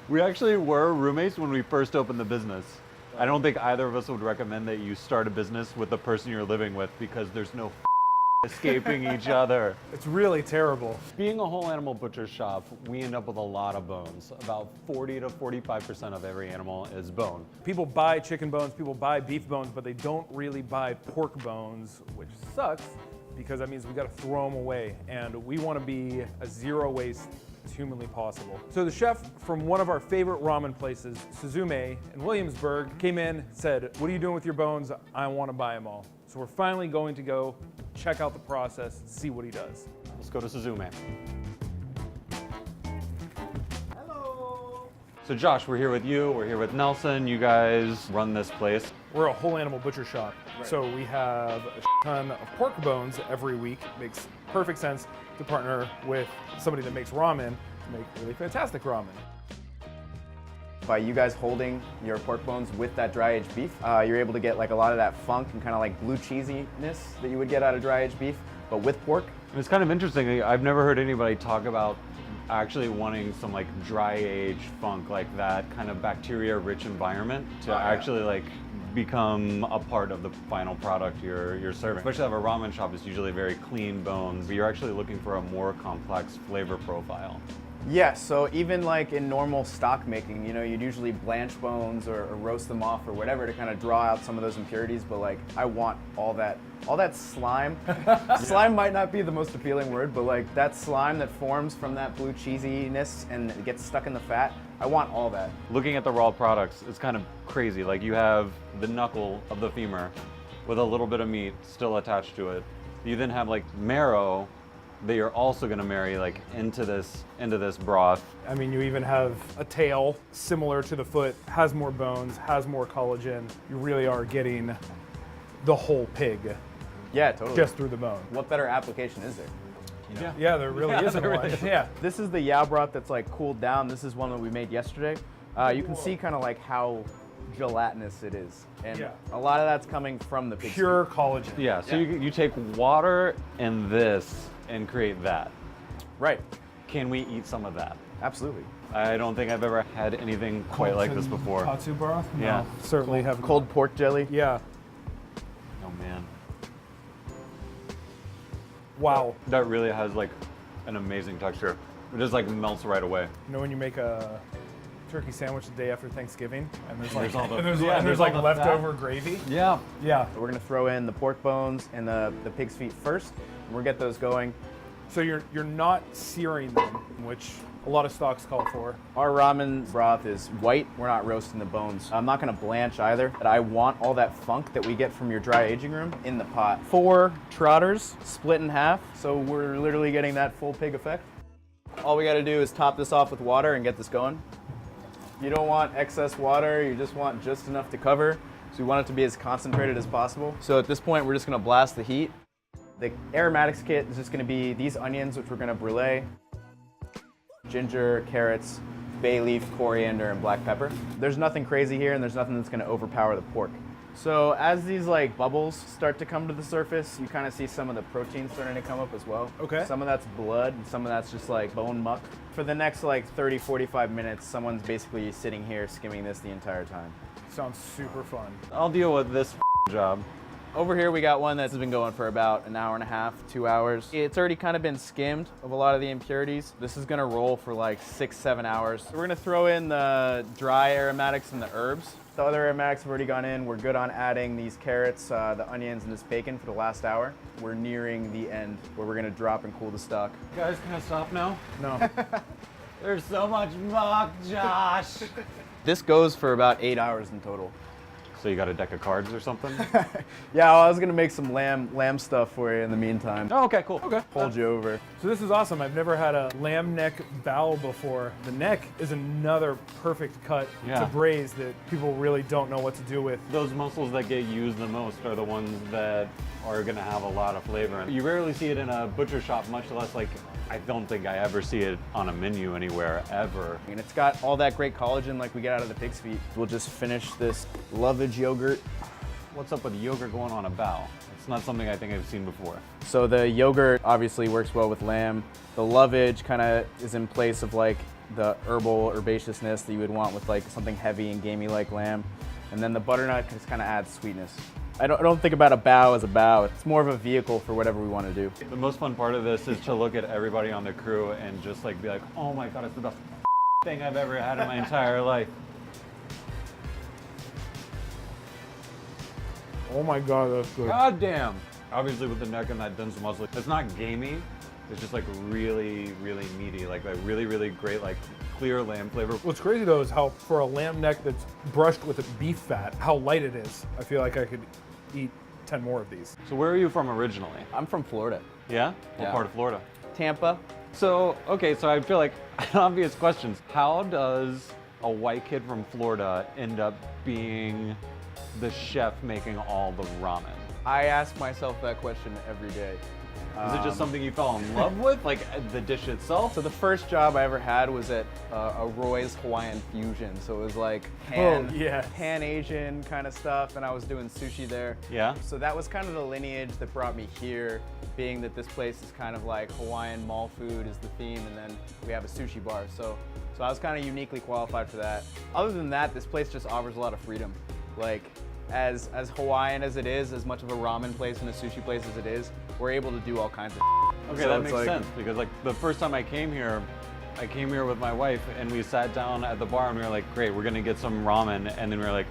We actually were roommates when we first opened the business. I don't think either of us would recommend that you start a business with the person you're living with because there's no escaping each other. It's really terrible. Being a whole animal butcher shop, we end up with a lot of bones. About 40 to 45% of every animal is bone. People buy chicken bones, people buy beef bones, but they don't really buy pork bones, which sucks because that means we gotta throw them away. And we wanna be a zero waste as humanly possible. So the chef from one of our favorite ramen places, Suzume in Williamsburg, came in, said, "What are you doing with your bones? I wanna buy them all." So we're finally going to go check out the process, see what he does. Let's go to Suzume. Hello. So Josh, we're here with you, we're here with Nelson. You guys run this place. We're a whole animal butcher shop. Right. So we have a ton of pork bones every week. Makes perfect sense to partner with somebody that makes ramen to make really fantastic ramen. By you guys holding your pork bones with that dry aged beef, you're able to get like a lot of that funk and kind of like blue cheesiness that you would get out of dry aged beef, but with pork. And it's kind of interesting. I've never heard anybody talk about actually wanting some like dry aged funk, like that kind of bacteria rich environment to actually like become a part of the final product you're serving. Especially at a ramen shop, it's usually very clean bones, but you're actually looking for a more complex flavor profile. Yeah, so even like in normal stock making, you know, you'd usually blanch bones or roast them off or whatever to kind of draw out some of those impurities, but like I want all that slime. Slime might not be the most appealing word, but like that slime that forms from that blue cheesiness and it gets stuck in the fat, I want all that. Looking at the raw products, it's kind of crazy. Like you have the knuckle of the femur with a little bit of meat still attached to it. You then have like marrow that you're also going to marry like into this broth. I mean, you even have a tail similar to the foot, has more bones, has more collagen. You really are getting the whole pig. Yeah, totally. Just through the bone. What better application is there? You know? Yeah, there really isn't there one. really is. Yeah. This is the yao broth that's like cooled down. This is one that we made yesterday. You can see kind of like how gelatinous it is. And a lot of that's coming from the pig's Pure feet. collagen. Yeah, so you take water and this and create that. Right. Can we eat some of that? Absolutely. I don't think I've ever had anything quite like this before. Katsu broth? No, Yeah. certainly have Cold pork jelly. Yeah. Oh man. Wow. That really has like an amazing texture. It just like melts right away. You know when you make a turkey sandwich the day after Thanksgiving and there's like, There's all the- and yeah, there's there's like all the fat. leftover gravy? Yeah. Yeah. We're gonna throw in the pork bones and the pig's feet first, and we'll get those going. So you're not searing them, which a lot of stocks call for. Our ramen broth is white. We're not roasting the bones. I'm not gonna blanch either, but I want all that funk that we get from your dry aging room in the pot. 4 trotters split in half, so we're literally getting that full pig effect. All we gotta do is top this off with water and get this going. You don't want excess water, you just want just enough to cover. So we want it to be as concentrated as possible. So at this point, we're just gonna blast the heat. The aromatics kit is just gonna be these onions, which we're gonna brulee, ginger, carrots, bay leaf, coriander, and black pepper. There's nothing crazy here, and there's nothing that's gonna overpower the pork. So as these like bubbles start to come to the surface, you kind of see some of the protein starting to come up as well. Okay. Some of that's blood, and some of that's just like bone muck. For the next like 30, 45 minutes, someone's basically sitting here skimming this the entire time. Sounds super fun. I'll deal with this job. Over here we got one that's been going for about an hour and a half, 2 hours. It's already kind of been skimmed of a lot of the impurities. This is gonna roll for like 6, 7 hours. We're gonna throw in the dry aromatics and the herbs. The other aromatics have already gone in. We're good on adding these carrots, the onions, and this bacon for the last hour. We're nearing the end where we're gonna drop and cool the stock. Guys, can I stop now? No. There's so much muck, Josh. This goes for about 8 hours in total. So you got a deck of cards or something? Yeah, well, I was gonna make some lamb stuff for you in the meantime. Oh, okay, cool. Okay. Hold you over. So this is awesome. I've never had a lamb neck bow before. The neck is another perfect cut Yeah. to braise that people really don't know what to do with. Those muscles that get used the most are the ones that are gonna have a lot of flavor. You rarely see it in a butcher shop, much less like, I don't think I ever see it on a menu anywhere, ever. And it's got all that great collagen like we get out of the pig's feet. We'll just finish this lovage yogurt. What's up with yogurt going on a bow? It's not something I think I've seen before. So the yogurt obviously works well with lamb. The lovage kind of is in place of like the herbal herbaceousness that you would want with like something heavy and gamey like lamb. And then the butternut just kind of adds sweetness. I don't think about a bao as a bao. It's more of a vehicle for whatever we want to do. The most fun part of this is to look at everybody on the crew and just like be like, oh my God, it's the best thing I've ever had in my entire life. Oh my God, that's good. God damn. Obviously with the neck and that dense muscle, it's not gamey. It's just like really, really meaty, like a really, really great, like clear lamb flavor. What's crazy though is how for a lamb neck that's brushed with beef fat, how light it is. I feel like I could eat 10 more of these. So where are you from originally? I'm from Florida. Yeah? What Yeah. part of Florida? Tampa. So, okay, so I feel like obvious questions. How does a white kid from Florida end up being the chef making all the ramen? I ask myself that question every day. Is it just something you fell in love with, like the dish itself? So the first job I ever had was at a Roy's Hawaiian Fusion. So it was like pan Asian kind of stuff, and I was doing sushi there. Yeah. So that was kind of the lineage that brought me here, being that this place is kind of like Hawaiian mall food is the theme, and then we have a sushi bar. So I was kind of uniquely qualified for that. Other than that, this place just offers a lot of freedom. Like, as Hawaiian as it is, as much of a ramen place and a sushi place as it is, we're able to do all kinds of Okay, So that it's makes like- sense because like the first time I came here with my wife and we sat down at the bar and we were like, great, we're gonna get some ramen, and then we were like,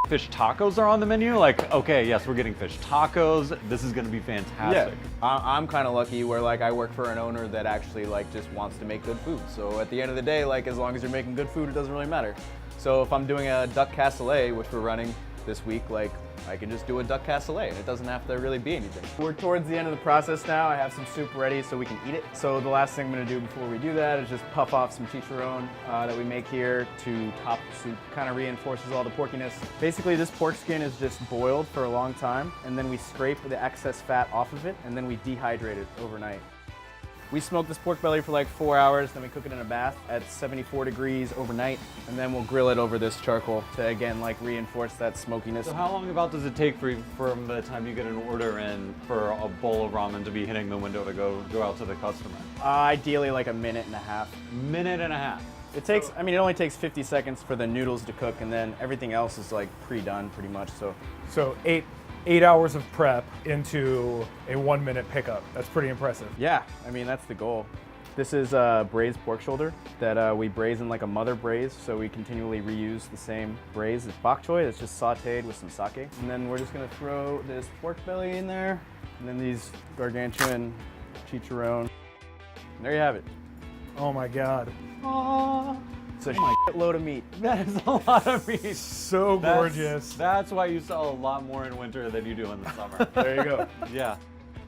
fish tacos are on the menu? Like, okay, yes, we're getting fish tacos. This is gonna be fantastic. I'm kind of lucky where like I work for an owner that actually like just wants to make good food. So at the end of the day, like as long as you're making good food, it doesn't really matter. So if I'm doing a duck cassoulet, which we're running this week, like I can just do a duck cassoulet and it doesn't have to really be anything. We're towards the end of the process now. I have some soup ready so we can eat it. So the last thing I'm gonna do before we do that is just puff off some chicharron that we make here to top the soup. Kind of reinforces all the porkiness. Basically this pork skin is just boiled for a long time, and then we scrape the excess fat off of it, and then we dehydrate it overnight. We smoke this pork belly for like 4 hours, then we cook it in a bath at 74 degrees overnight, and then we'll grill it over this charcoal to again like reinforce that smokiness. So how long about does it take from the time you get an order in for a bowl of ramen to be hitting the window to go out to the customer? Ideally like a minute and a half. Minute and a half. It takes, I mean, it only takes 50 seconds for the noodles to cook, and then everything else is like pre-done pretty much. So eight hours of prep into a 1 minute pickup. That's pretty impressive. Yeah, I mean, that's the goal. This is braised pork shoulder that we braise in like a mother braise, so we continually reuse the same braise as bok choy that's just sauteed with some sake. And then we're just gonna throw this pork belly in there, and then these gargantuan chicharron. And there you have it. Oh my God. It's a shitload of meat. That is a lot of meat. So gorgeous. That's why you sell a lot more in winter than you do in the summer. There you go. Yeah,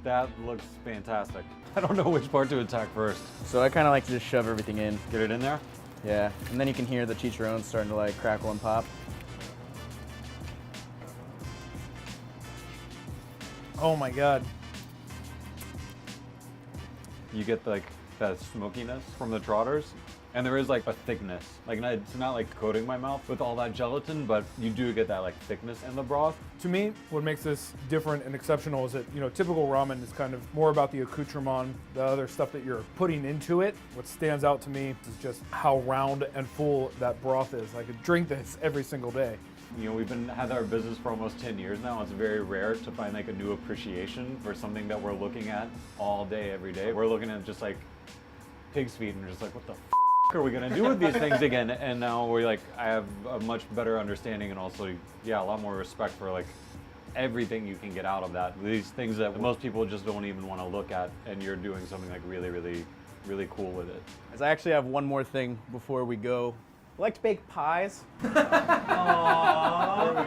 that looks fantastic. I don't know which part to attack first. So I kind of like to just shove everything in. Get it in there? Yeah, and then you can hear the chicharron starting to like crackle and pop. Oh my God. You get like that smokiness from the trotters, and there is like a thickness. Like it's not like coating my mouth with all that gelatin, but you do get that like thickness in the broth. To me, what makes this different and exceptional is that, you know, typical ramen is kind of more about the accoutrement, the other stuff that you're putting into it. What stands out to me is just how round and full that broth is. I could drink this every single day. You know, we've had our business for almost 10 years now. It's very rare to find like a new appreciation for something that we're looking at all day, every day. We're looking at just like pig's feet and we're just like, what the are we gonna do with these things again? And now we're like, I have a much better understanding and also, yeah, a lot more respect for like everything you can get out of that. These things that most people just don't even want to look at, and you're doing something like really, really, really cool with it. As I actually have one more thing before we go. I like to bake pies. There we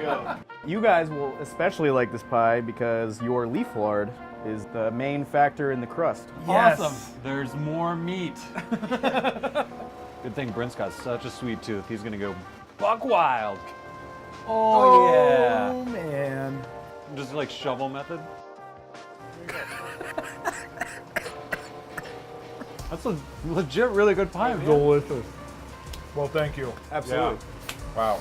go. You guys will especially like this pie because your leaf lard is the main factor in the crust. Yes. Awesome. There's more meat. Good thing Brent's got such a sweet tooth. He's gonna go buck wild. Oh yeah. Oh man. Just like shovel method. That's a legit really good pie, man. Delicious. Well, thank you. Absolutely. Yeah. Wow.